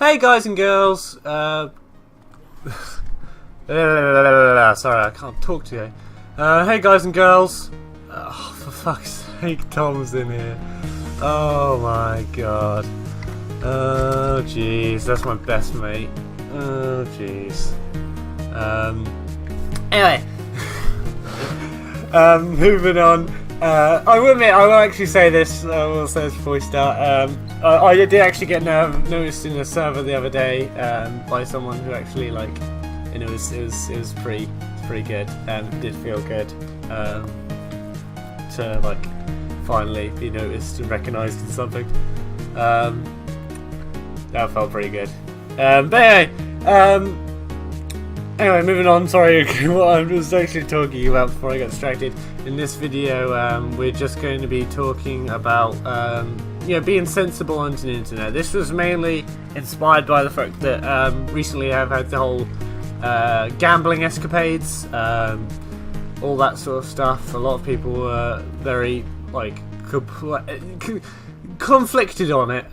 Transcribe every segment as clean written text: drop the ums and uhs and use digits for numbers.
Hey guys and girls, sorry I can't talk to you. Hey guys and girls, oh, for fuck's sake, Tom's in here. Oh my god. Oh jeez, that's my best mate. Oh jeez. Anyway. Moving on. I will admit, I will actually say this, I will say this before we start. I did actually get noticed in a server the other day by someone who actually, like, and it was pretty good, and it did feel good to, like, finally be noticed and recognised in something. That felt pretty good. But anyway, moving on. Sorry, what I was actually talking about before I got distracted. In this video, we're just going to be talking about being sensible on the internet. This was mainly inspired by the fact that recently I've had the whole gambling escapades, all that sort of stuff. A lot of people were very conflicted on it,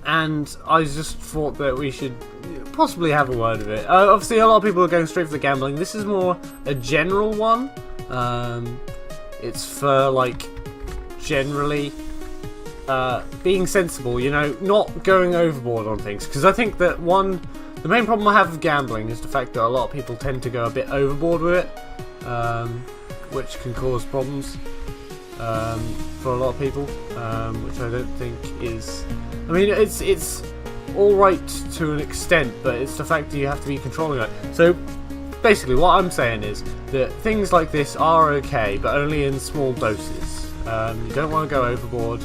and I just thought that we should possibly have a word of it. Obviously, a lot of people are going straight for the gambling. This is more a general one. It's for, like, generally being sensible, you know, not going overboard on things. Because I think that the main problem I have with gambling is the fact that a lot of people tend to go a bit overboard with it, which can cause problems for a lot of people, which I don't think is... I mean, it's alright to an extent, but it's the fact that you have to be controlling it. So, basically, what I'm saying is that things like this are okay, but only in small doses. You don't want to go overboard,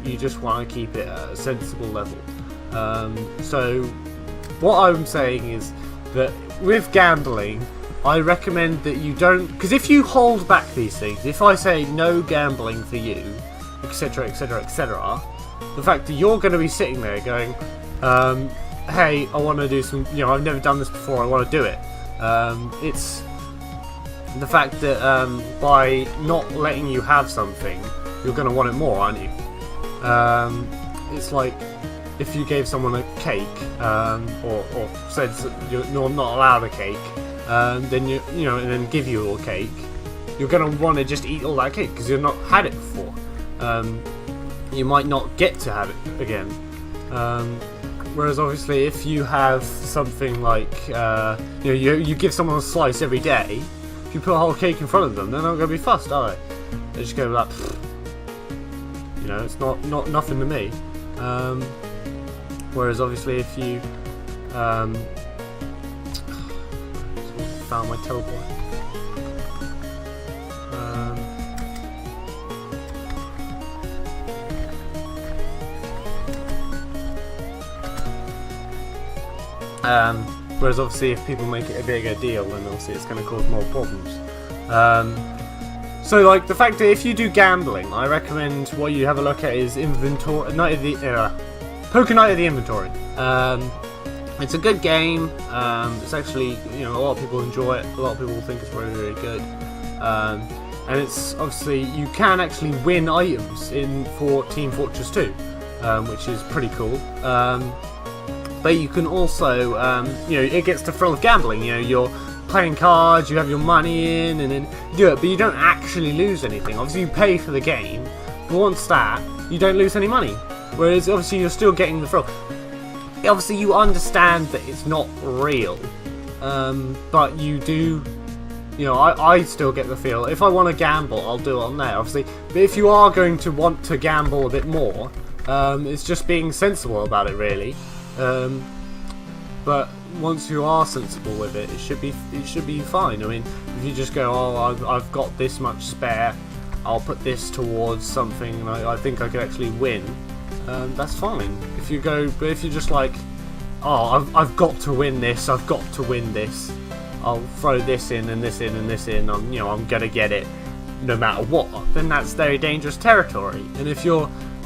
you just want to keep it at a sensible level. So, what I'm saying is that with gambling, I recommend that you don't... Because if you hold back these things, if I say no gambling for you, etc, etc, etc, the fact that you're going to be sitting there going, hey, I want to do some, you know, I've never done this before, I want to do it. It's the fact that by not letting you have something, you're going to want it more, aren't you? It's like if you gave someone a cake, or said you're not allowed a cake, then you know, and then give you a cake, you're going to want to just eat all that cake because you've not had it before. You might not get to have it again. Whereas obviously if you have something like, you give someone a slice every day, if you put a whole cake in front of them, they're not going to be fussed, are they? They're just going to be like, you know, it's not nothing to me. Whereas obviously if you, found my teleport. Whereas obviously if people make it a bigger deal, then obviously it's going to cause more problems. So like the fact that if you do gambling, I recommend what you have a look at is Poker Night of the Inventory. It's a good game. It's actually, you know, a lot of people enjoy it. A lot of people think it's really, really good. And it's obviously, you can actually win items for Team Fortress 2, which is pretty cool. But you can also, it gets the thrill of gambling. You know, you're playing cards, you have your money in, and then you do it, but you don't actually lose anything. Obviously, you pay for the game, but once that, you don't lose any money. Whereas, obviously, you're still getting the thrill. Obviously, you understand that it's not real, but you do, you know, I still get the feel. If I want to gamble, I'll do it on there, obviously. But if you are going to want to gamble a bit more, it's just being sensible about it, really. But once you are sensible with it, it should be fine. I mean, if you just go, oh, I've got this much spare, I'll put this towards something, and I think I could actually win. That's fine. If you if you're just like, oh, I've got to win this, I've got to win this, I'll throw this in and this in and this in, I'm gonna get it no matter what, then that's very dangerous territory. And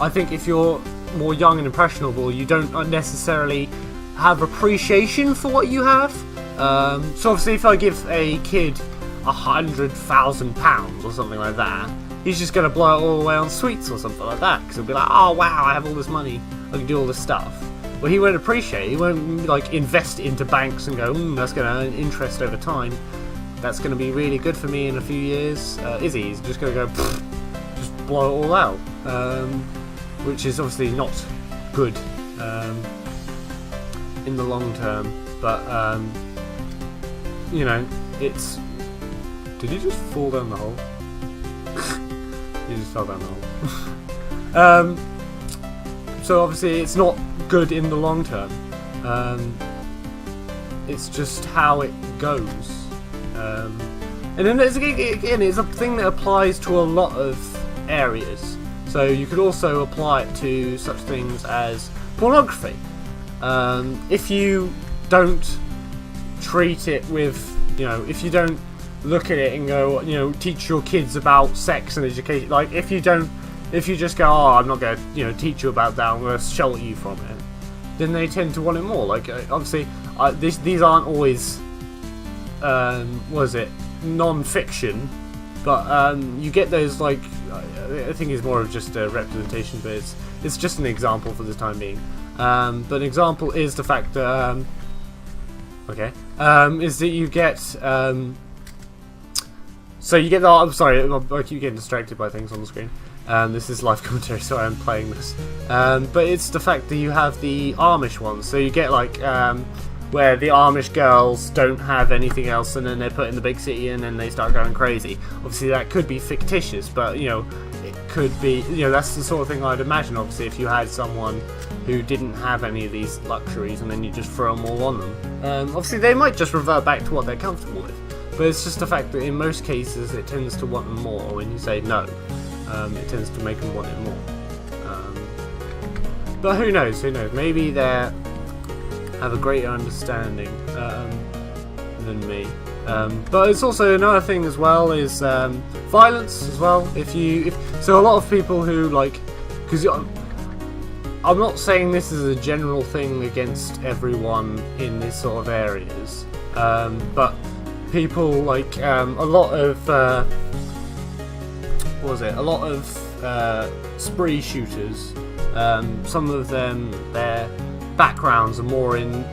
I think if you're more young and impressionable, you don't necessarily have appreciation for what you have. So obviously if I give a kid £100,000 or something like that, he's just going to blow it all away on sweets or something like that, because he'll be like, oh wow, I have all this money. I can do all this stuff. Well, he won't appreciate it. He won't like invest into banks and go, that's going to earn interest over time. That's going to be really good for me in a few years. Is he? He's just going to go, just blow it all out, which is obviously not good in the long term. But you know, it's. Did he just fall down the hole? He just fell down the hole. So obviously it's not good in the long term. It's just how it goes. And then again, it's a thing that applies to a lot of areas. So you could also apply it to such things as pornography. If you don't treat it with, if you don't look at it and go, teach your kids about sex and education. Like if you just go, I'm not going to, teach you about that, I'm going to shelter you from it, then they tend to want it more. Like obviously, these aren't always, non-fiction, but you get those like, I think it's more of just a representation, but it's just an example for the time being. But an example is the fact that, is that you get, so you get the, I'm sorry, I keep getting distracted by things on the screen. This is live commentary, so I'm playing this. But it's the fact that you have the Amish ones. So you get like where the Amish girls don't have anything else, and then they're put in the big city, and then they start going crazy. Obviously, that could be fictitious, but it could be. That's the sort of thing I'd imagine. Obviously, if you had someone who didn't have any of these luxuries, and then you just throw them all on them, obviously they might just revert back to what they're comfortable with. But it's just the fact that in most cases it tends to want them more. When you say no, it tends to make them want it more. But who knows? Who knows? Maybe they have a greater understanding than me. But it's also another thing as well is violence as well. So a lot of people who because I'm not saying this is a general thing against everyone in this sort of areas, but people like a lot of spree shooters. Some of them, their backgrounds are more in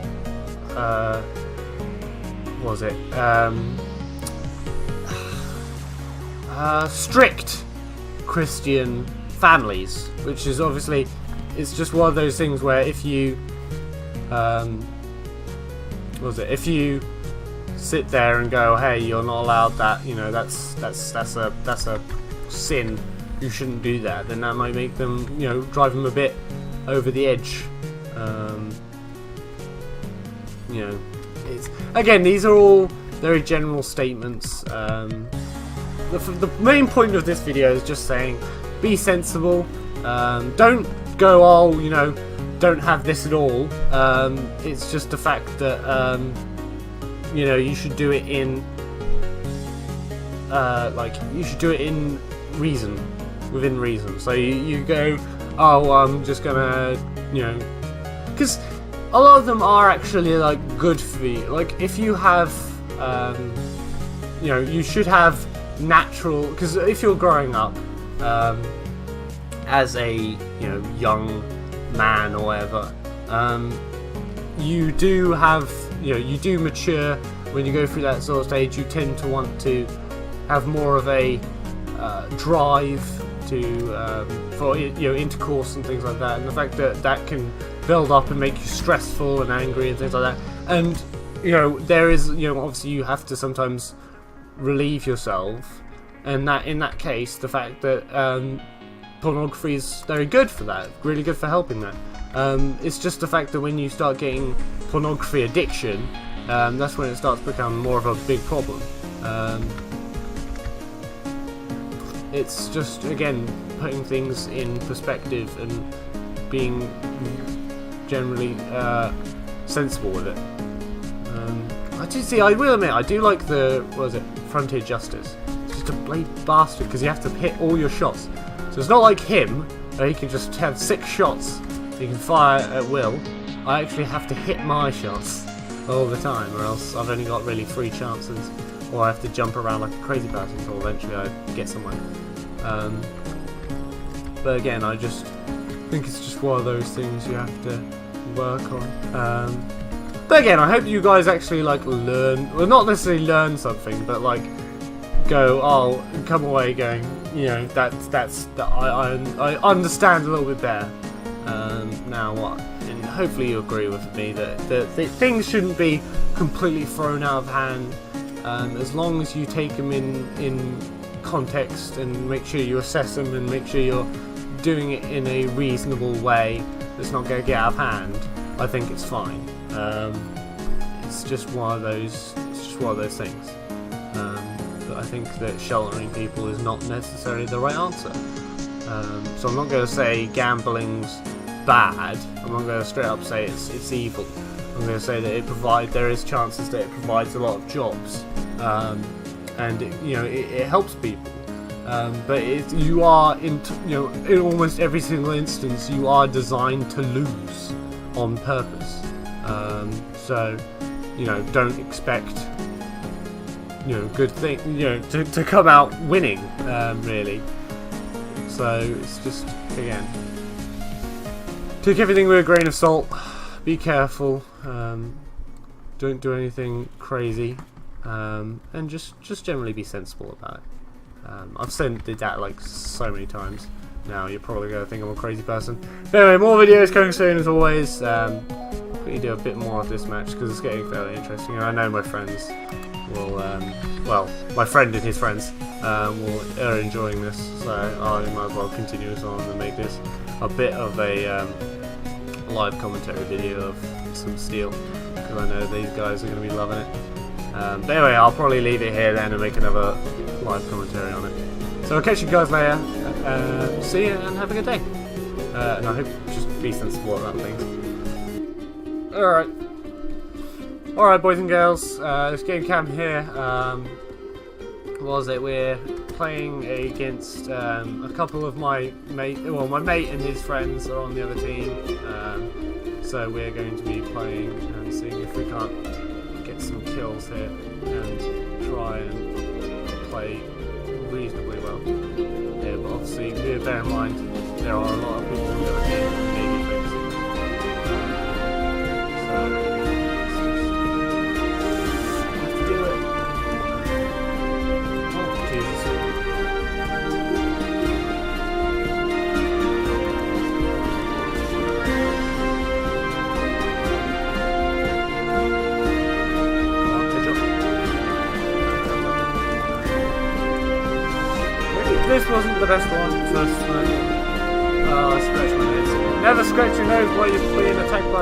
strict Christian families, which is obviously, it's just one of those things where if you if you sit there and go, hey, you're not allowed that, that's a sin, you shouldn't do that, then that might make them, drive them a bit over the edge. Again, these are all very general statements. The main point of this video is just saying, be sensible. Don't go, don't have this at all. It's just the fact that you should do it in reason, within reason. So you go, I'm just gonna, because a lot of them are actually good for you. Like if you have, you should have natural. Because if you're growing up as a young man or whatever, you do have, you do mature when you go through that sort of stage. You tend to want to have more of a drive to for intercourse and things like that, and the fact that can build up and make you stressful and angry and things like that. And there is obviously you have to sometimes relieve yourself, and that in that case the fact that pornography is very good for that, really good for helping that. It's just the fact that when you start getting pornography addiction, that's when it starts to become more of a big problem. It's just, again, putting things in perspective and being generally sensible with it. I will admit, I do like the, Frontier Justice. It's just a blade bastard, because you have to hit all your shots. So it's not like him, where he can just have 6 shots, he can fire at will. I actually have to hit my shots all the time, or else I've only got really 3 chances, or I have to jump around like a crazy person until eventually I get somewhere. But again, I just think it's just one of those things you have to work on. But again, I hope you guys actually like learn, well, not necessarily learn something, but like come away going, you know, I understand a little bit better now. And hopefully you agree with me that things shouldn't be completely thrown out of hand, as long as you take them in context and make sure you assess them and make sure you're doing it in a reasonable way that's not going to get out of hand. I think it's fine. It's just one of those. It's just one of those things. But I think that sheltering people is not necessarily the right answer. So I'm not going to say gambling's bad. I'm not going to straight up say it's evil. I'm going to say that there is chances that it provides a lot of jobs, and it helps people. But you are in almost every single instance you are designed to lose on purpose. So don't expect good thing to come out winning, really. So it's just, again, take everything with a grain of salt. Be careful. Don't do anything crazy, and just generally be sensible about it. I've did that like so many times now. You're probably gonna think I'm a crazy person. But anyway, more videos coming soon as always. We do a bit more of this match because it's getting fairly interesting, and I know my friends will. My friend and his friends are enjoying this, so I might as well continue this on and make this a bit of a live commentary video of some steel, because I know these guys are going to be loving it. But anyway, I'll probably leave it here then and make another live commentary on it. So I'll catch you guys later. See you and have a good day. And I hope just be sensible about things. Alright, boys and girls. This game cam here. We're playing against a couple of my mate. Well, my mate and his friends are on the other team. So we're going to be playing and seeing if we can't get some kills here and try and play reasonably well. Yeah, but obviously, bear in mind there are a lot of people on the other team that may be focusing. So have to do it. Oh, Jesus. This wasn't the best one, first time. Oh, I scratched my nose. Never scratch your nose while you're being attacked by